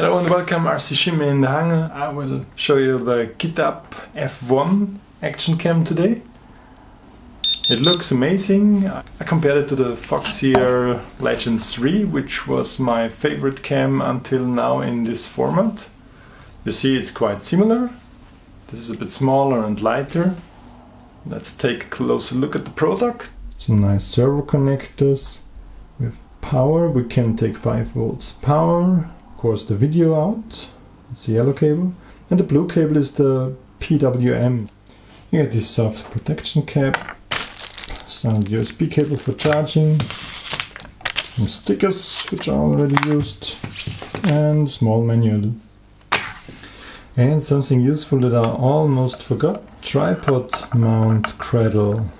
Hello and welcome, RCSchim in the hangar. I will show you the Gitup F1 action cam today. It looks amazing. I compared it to the Foxeer Legend 3, which was my favorite cam until now in this format. You see it's quite similar. This is a bit smaller and lighter. Let's take a closer look at the product. Some nice servo connectors with power. We can take 5 volts power. Of course the video out, it's the yellow cable, and the blue cable is the PWM. You get this soft protection cap, standard USB cable for charging, some stickers which are already used, and a small manual. And something useful that I almost forgot, tripod mount cradle.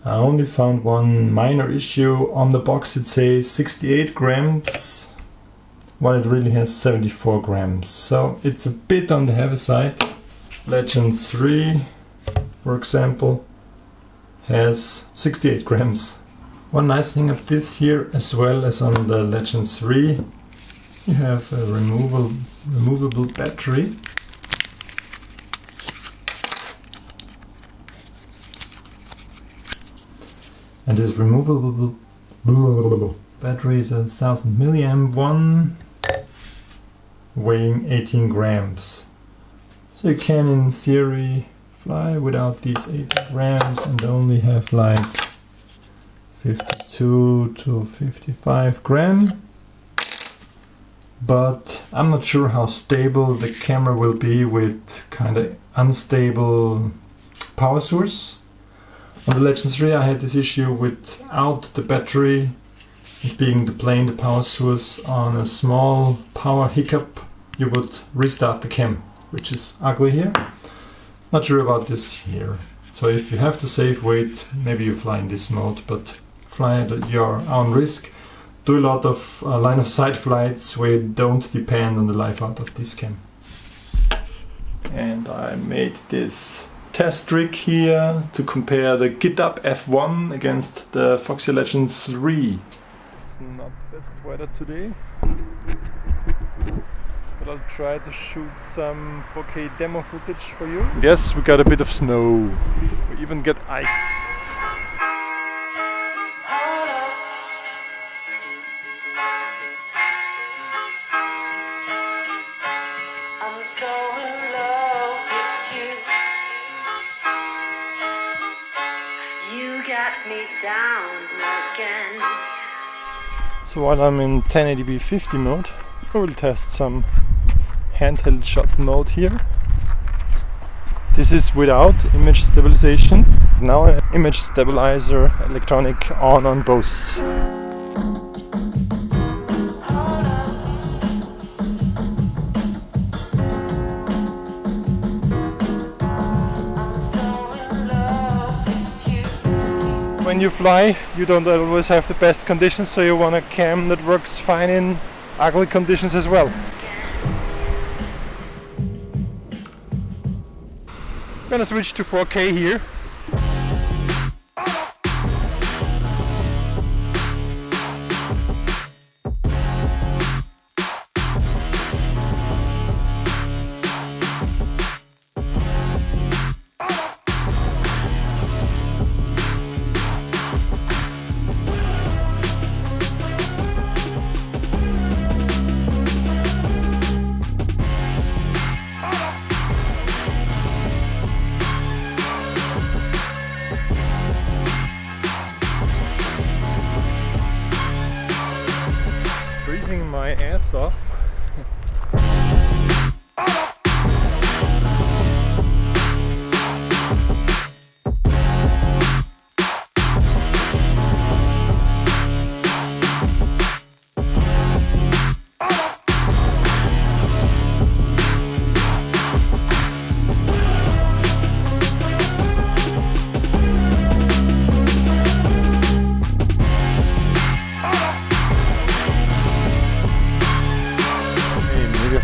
I only found one minor issue. On the box it says 68 grams, while it really has 74 grams. So it's a bit on the heavy side. Legend 3, for example, has 68 grams. One nice thing of this here, as well as on the Legend 3, you have a removable battery. And this removable battery is a 1000 milliamp one, weighing 18 grams. So you can in theory fly without these 80 grams and only have like 52 to 55 gram. But I'm not sure how stable the camera will be with kind of unstable power source. On the Legend 3 I had this issue without the battery, it being the plane, the power source. On a small power hiccup you would restart the cam, which is ugly here. Not sure about this here. So if you have to save weight, maybe you fly in this mode, but fly at your own risk. Do a lot of line of sight flights where you don't depend on the life out of this cam. And I made this test trick here to compare the Gitup F1 against the Foxeer Legend 3. It's not the best weather today, but I'll try to shoot some 4K demo footage for you. Yes, we got a bit of snow. We even get ice. I'm so in love with you. You got me down again. So while I'm in 1080p 50 mode, I will test some handheld shot mode here. This is without image stabilization. Now an image stabilizer electronic on both. When you fly, you don't always have the best conditions, so you want a cam that works fine in ugly conditions as well. I'm gonna switch to 4K here. Freezing my ass off.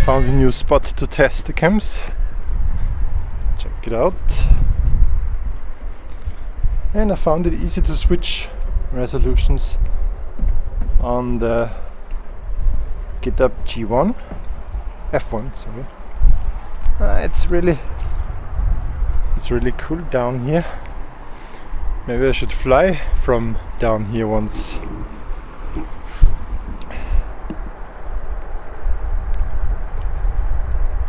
Found a new spot to test the cams. Check it out. And I found it easy to switch resolutions on the Gitup F1, sorry. It's really cool down here. Maybe I should fly from down here once.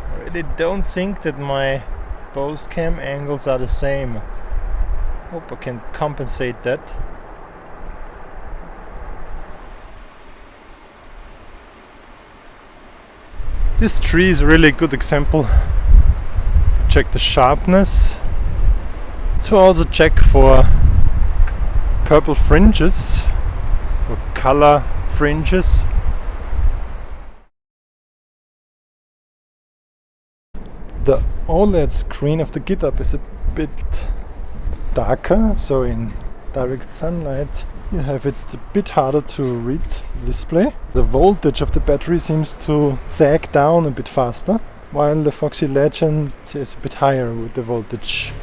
I really don't think that my both cam angles are the same. Hope I can compensate that. This tree is a really good example. Check the sharpness. To also check for purple fringes, for color fringes. The OLED screen of the Gitup is a bit darker, so in direct sunlight you have it a bit harder to read the display. The voltage of the battery seems to sag down a bit faster, while the Foxeer Legend is a bit higher with the voltage.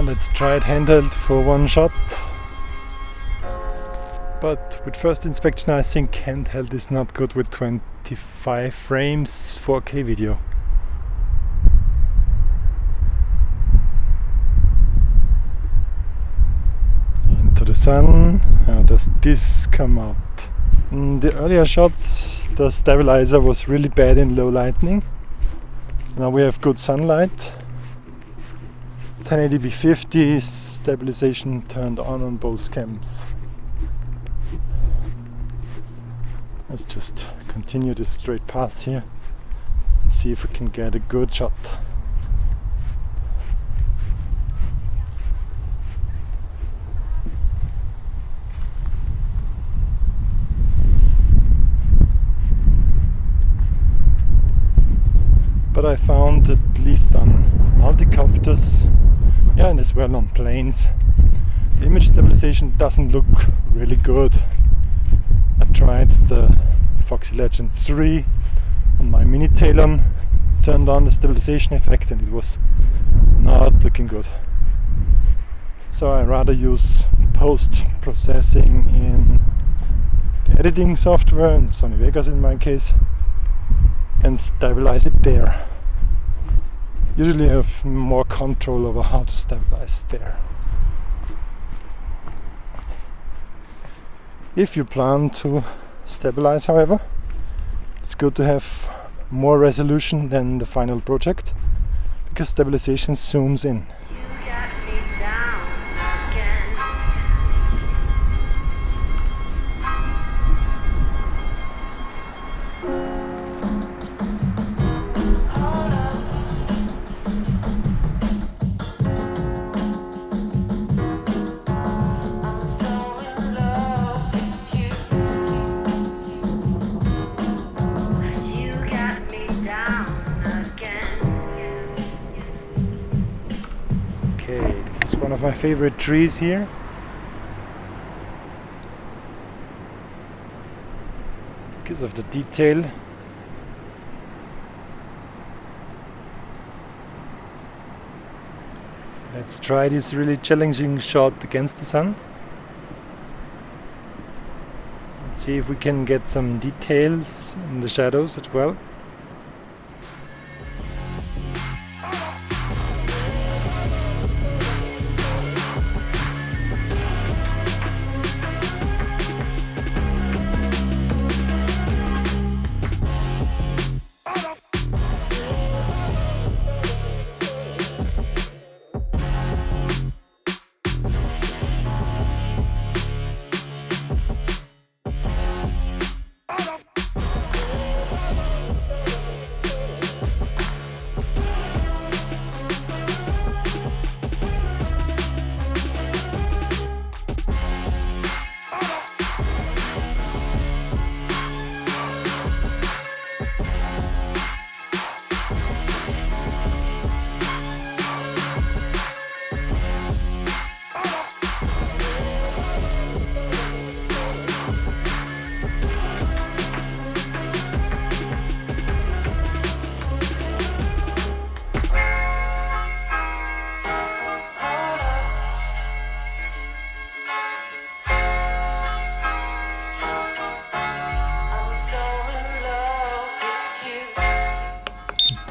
Let's try it handheld for one shot. But with first inspection I think handheld is not good with 25 frames 4K video. Into the sun. How does this come out? In the earlier shots the stabilizer was really bad in low lighting. Now we have good sunlight. 1080p 50 stabilization turned on both cams. Let's just continue this straight path here and see if we can get a good shot. But I found, at least on multicopters, yeah, and as well on planes, the image stabilization doesn't look really good. I tried the Foxeer Legend 3 on my mini Talon, turned on the stabilization effect and it was not looking good. So I rather use post-processing in the editing software, and Sony Vegas in my case, and stabilize it there. Usually I have more control over how to stabilize there. If you plan to stabilize, however, it's good to have more resolution than the final project, because stabilization zooms in. One of my favorite trees here. Because of the detail. Let's try this really challenging shot against the sun. Let's see if we can get some details in the shadows as well.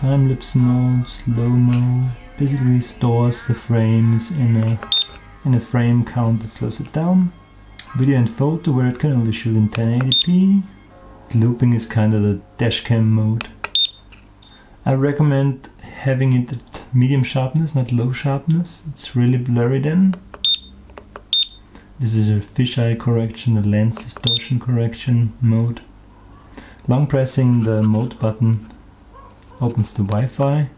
Time-lapse mode, slow-mo, basically stores the frames in a frame count that slows it down. Video and photo, where it can only shoot in 1080p. Looping is kind of the dashcam mode. I recommend having it at medium sharpness, not low sharpness. It's really blurry then. This is a fisheye correction, a lens distortion correction mode. Long pressing the mode button opens the Wi-Fi.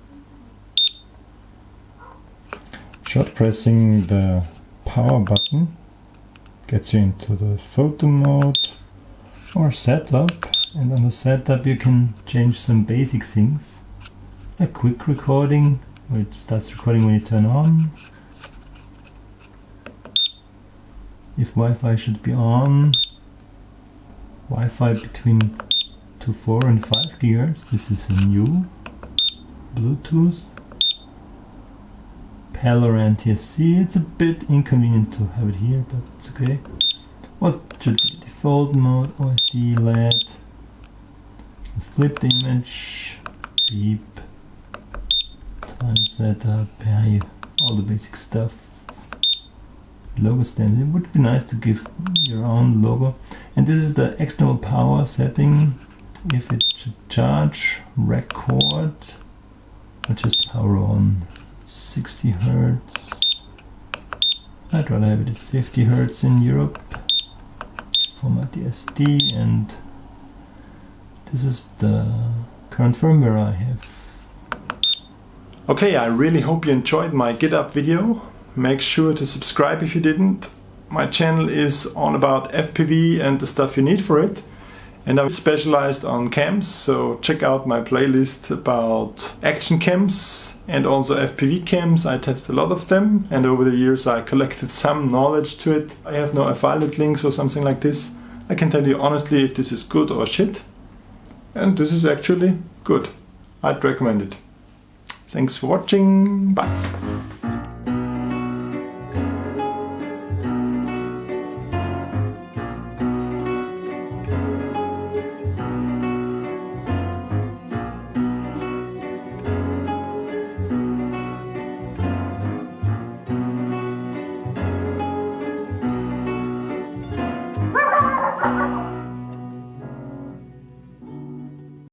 Short pressing the power button gets you into the photo mode or setup, and on the setup you can change some basic things like quick recording, where it starts recording when you turn on. If Wi-Fi should be on, Wi-Fi between 4 and 5 GHz, this is a new. Bluetooth, PAL or NTSC, it's a bit inconvenient to have it here, but it's okay. What should be the default mode? OSD, LED, flipped image, beep, time setup, yeah, all the basic stuff. Logo stamp, it would be nice to give your own logo. And this is the external power setting. If it should charge, record, or just power on 60 Hz. I'd rather have it at 50 Hz in Europe. Format the SD, and this is the current firmware I have. Okay, I really hope you enjoyed my Gitup video. Make sure to subscribe if you didn't. My channel is all about FPV and the stuff you need for it. And I'm specialized on cams, so check out my playlist about action cams and also FPV cams. I test a lot of them, and over the years I collected some knowledge to it. I have no affiliate links or something like this. I can tell you honestly if this is good or shit. And this is actually good. I'd recommend it. Thanks for watching. Bye.